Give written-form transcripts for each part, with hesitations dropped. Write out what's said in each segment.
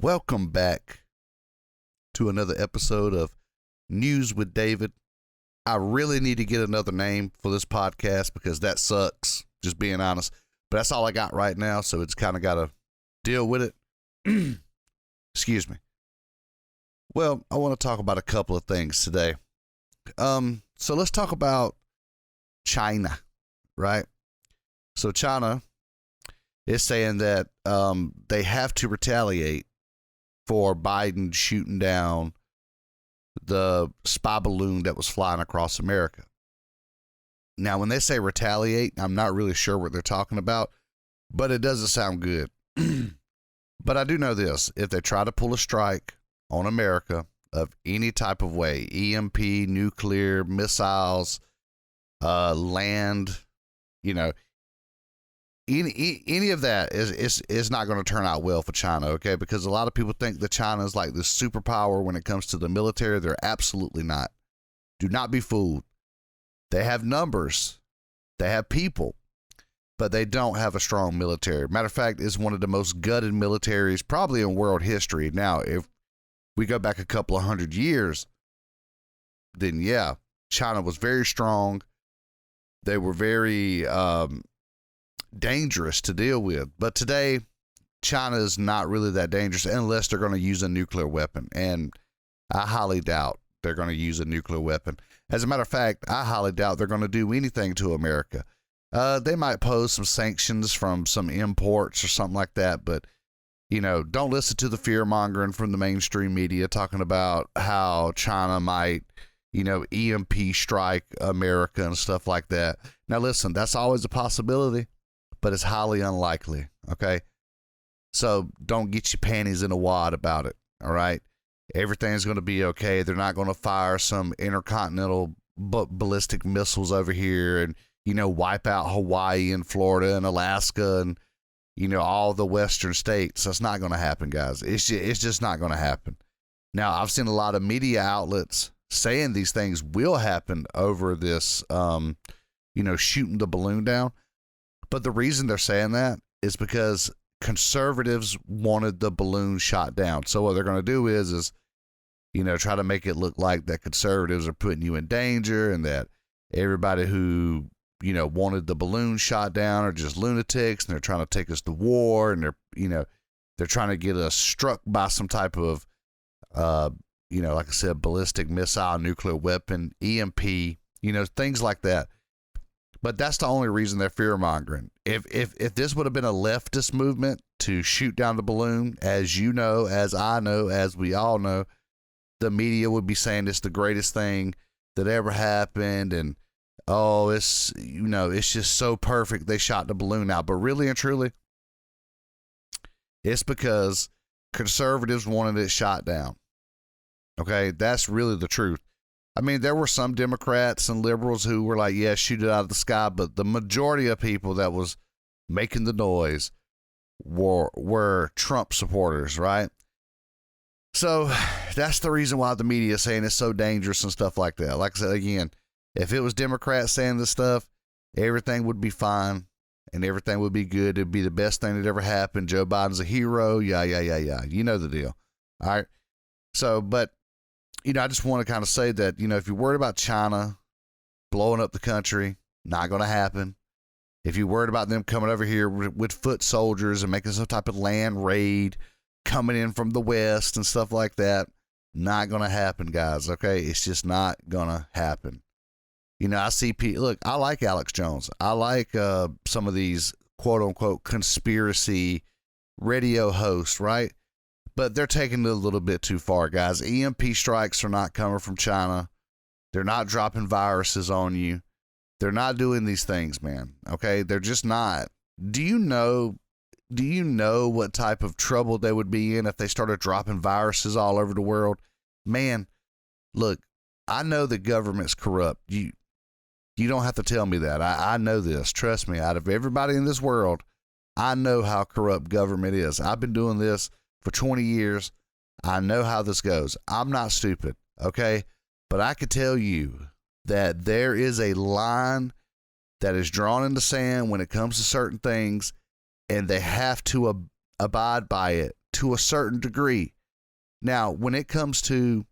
Welcome back to another episode of News with David. I really need to get another name for this podcast because that sucks, just being honest. But that's all I got right now, so it's kind of got to deal with it. Excuse me. Well, I want to talk about a couple of things today. So let's talk about China, right? So China is saying that they have to retaliate for Biden shooting down the spy balloon that was flying across America. Now, when they say retaliate, I'm not really sure what they're talking about, but it doesn't sound good. But I do know this. If they try to pull a strike on America of any type of way, EMP, nuclear, missiles, land, any of that is not going to turn out well for China, okay? Because a lot of people think that China is like this superpower when it comes to the military. They're absolutely not. Do not be fooled. They have numbers. They have people. But they don't have a strong military. Matter of fact, it's one of the most gutted militaries probably in world history. Now, if we go back a couple of 100 years, then yeah, China was very strong. They were very dangerous to deal with. But today, China is not really that dangerous unless they're going to use a nuclear weapon. And I highly doubt they're going to use a nuclear weapon. As a matter of fact, I highly doubt they're going to do anything to America. They might pose some sanctions from some imports or something like that. But, don't listen to the fear mongering from the mainstream media talking about how China might, EMP strike America and stuff like that. Now, listen, that's always a possibility, but it's highly unlikely, okay? So don't get your panties in a wad about it, all right? Everything's going to be okay. They're not going to fire some intercontinental ballistic missiles over here and, wipe out Hawaii and Florida and Alaska and, all the western states. That's not going to happen, guys. It's just not going to happen. Now, I've seen a lot of media outlets saying these things will happen over this, shooting the balloon down. But the reason they're saying that is because conservatives wanted the balloon shot down. So what they're going to do is try to make it look like that conservatives are putting you in danger and that everybody who, wanted the balloon shot down are just lunatics and they're trying to take us to war and they're trying to get us struck by some type of, like I said, ballistic missile, nuclear weapon, EMP, things like that. But that's the only reason they're fear-mongering. If this would have been a leftist movement to shoot down the balloon, as you know, as I know, as we all know, the media would be saying it's the greatest thing that ever happened, and it's just so perfect they shot the balloon out. But really and truly, it's because conservatives wanted it shot down. Okay, that's really the truth. I mean, there were some Democrats and liberals who were like, yeah, shoot it out of the sky. But the majority of people that was making the noise were Trump supporters, right? So that's the reason why the media is saying it's so dangerous and stuff like that. Like I said, again, if it was Democrats saying this stuff, everything would be fine and everything would be good. It'd be the best thing that ever happened. Joe Biden's a hero. Yeah. You know the deal. All right. So, but I just want to kind of say that, if you're worried about China blowing up the country, not going to happen. If you're worried about them coming over here with foot soldiers and making some type of land raid coming in from the west and stuff like that, not going to happen, guys, okay? It's just not going to happen. I see people, look, I like Alex Jones. I like some of these quote-unquote conspiracy radio hosts, right? But they're taking it a little bit too far, guys. EMP strikes are not coming from China. They're not dropping viruses on you. They're not doing these things, man. Okay? They're just not. Do you know what type of trouble they would be in if they started dropping viruses all over the world? Man, look, I know the government's corrupt. You don't have to tell me that. I know this. Trust me. Out of everybody in this world, I know how corrupt government is. I've been doing this for 20 years. I know how this goes. I'm not stupid, okay? But I can tell you that there is a line that is drawn in the sand when it comes to certain things, and they have to abide by it to a certain degree. Now, when it comes to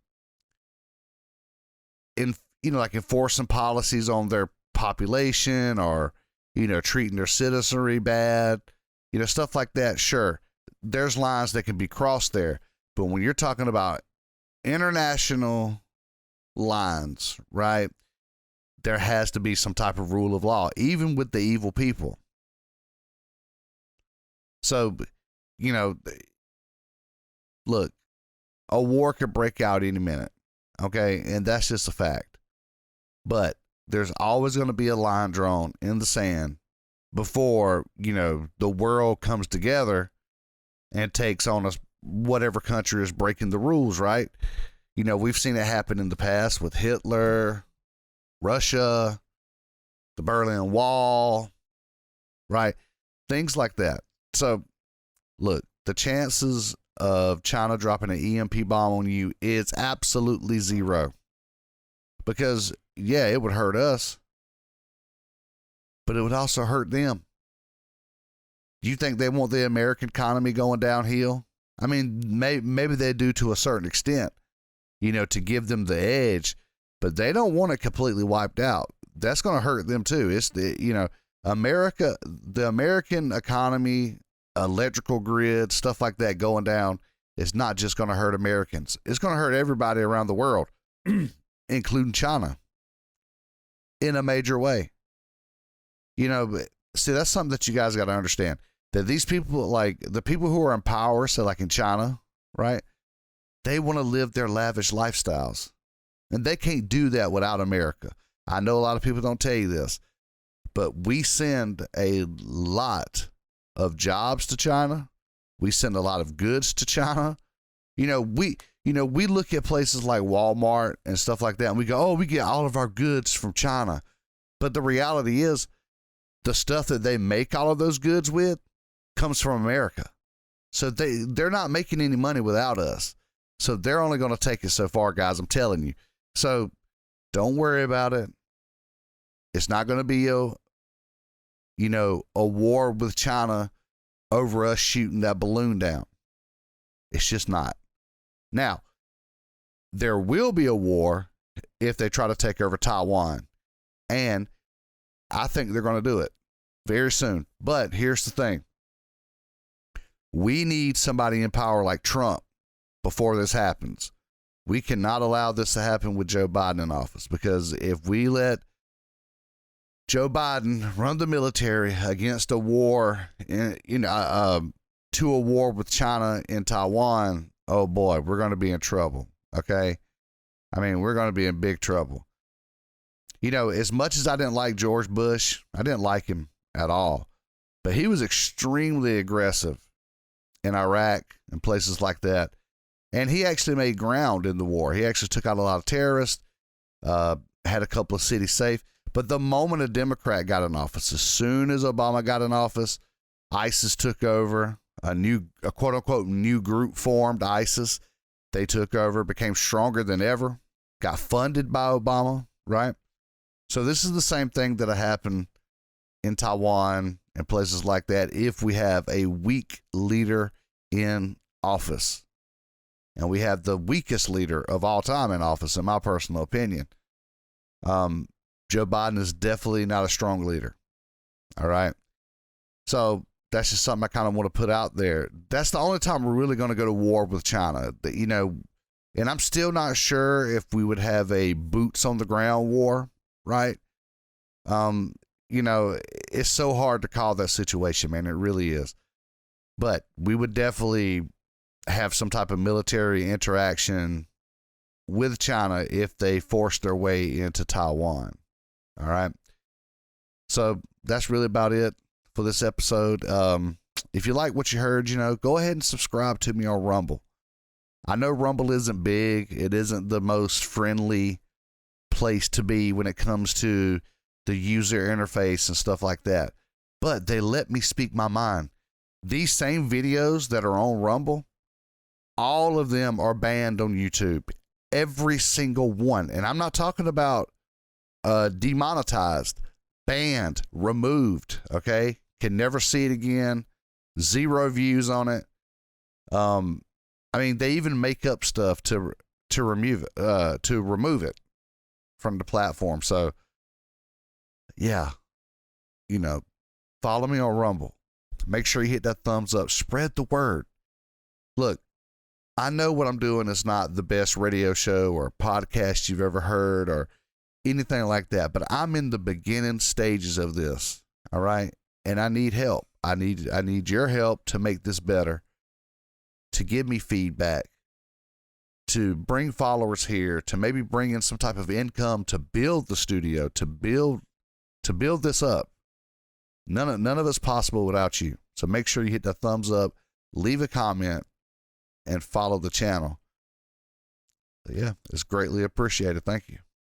like enforcing policies on their population or, treating their citizenry bad, stuff like that, sure, there's lines that can be crossed there. But when you're talking about international lines, right, there has to be some type of rule of law, even with the evil people. So, look, a war could break out any minute, okay? And that's just a fact. But there's always going to be a line drawn in the sand before, the world comes together and takes on us, whatever country is breaking the rules, right? We've seen it happen in the past with Hitler, Russia, the Berlin Wall, right? Things like that. So, look, the chances of China dropping an EMP bomb on you is absolutely zero. Because, yeah, it would hurt us, but it would also hurt them. Do you think they want the American economy going downhill? I mean, maybe they do to a certain extent, to give them the edge, but they don't want it completely wiped out. That's going to hurt them too. It's the American economy, electrical grid, stuff like that going down. It's not just going to hurt Americans. It's going to hurt everybody around the world, including China, in a major way. See, that's something that you guys got to understand. That these people, like the people who are in power, so like in China, right? They want to live their lavish lifestyles. And they can't do that without America. I know a lot of people don't tell you this, but we send a lot of jobs to China. We send a lot of goods to China. We look at places like Walmart and stuff like that, and we go, oh, we get all of our goods from China. But the reality is, the stuff that they make all of those goods with comes from America. So they're not making any money without us. So they're only going to take it so far, guys. I'm telling you. So don't worry about it. It's not going to be a war with China over us shooting that balloon down. It's just not. Now, there will be a war if they try to take over Taiwan. And I think they're going to do it very soon. But here's the thing. We need somebody in power like Trump before this happens. We cannot allow this to happen with Joe Biden in office, because if we let Joe Biden run the military against a war, to a war with China in Taiwan, oh boy, we're going to be in trouble. Okay. I mean, we're going to be in big trouble. As much as I didn't like George Bush, I didn't like him at all, but he was extremely aggressive in Iraq and places like that. And he actually made ground in the war. He actually took out a lot of terrorists, had a couple of cities safe. But the moment a Democrat got in office, as soon as Obama got in office, ISIS took over. A quote unquote new group formed, ISIS. They took over, became stronger than ever, got funded by Obama, right? So this is the same thing that'll happen in Taiwan and places like that if we have a weak leader in office. And we have the weakest leader of all time in office, in my personal opinion. Joe Biden is definitely not a strong leader. All right. So that's just something I kind of want to put out there. That's the only time we're really going to go to war with China. And I'm still not sure if we would have a boots on the ground war, right? It's so hard to call that situation, man. It really is. But we would definitely have some type of military interaction with China if they force their way into Taiwan. All right. So that's really about it for this episode. If you like what you heard, go ahead and subscribe to me on Rumble. I know Rumble isn't big. It isn't the most friendly place to be when it comes to the user interface and stuff like that. But they let me speak my mind. These same videos that are on Rumble, all of them are banned on YouTube. Every single one. And I'm not talking about demonetized, banned, removed, okay? Can never see it again. 0 views on it. I mean, they even make up stuff to remove it from the platform. So yeah, follow me on Rumble. Make sure you hit that thumbs up. Spread the word. Look, I know what I'm doing is not the best radio show or podcast you've ever heard or anything like that, but I'm in the beginning stages of this. All right. And I need help. I need your help to make this better, to give me feedback, to bring followers here, to maybe bring in some type of income, to build the studio, to build this up. None of it's possible without you. So make sure you hit that thumbs up, leave a comment, and follow the channel. Yeah, it's greatly appreciated. Thank you.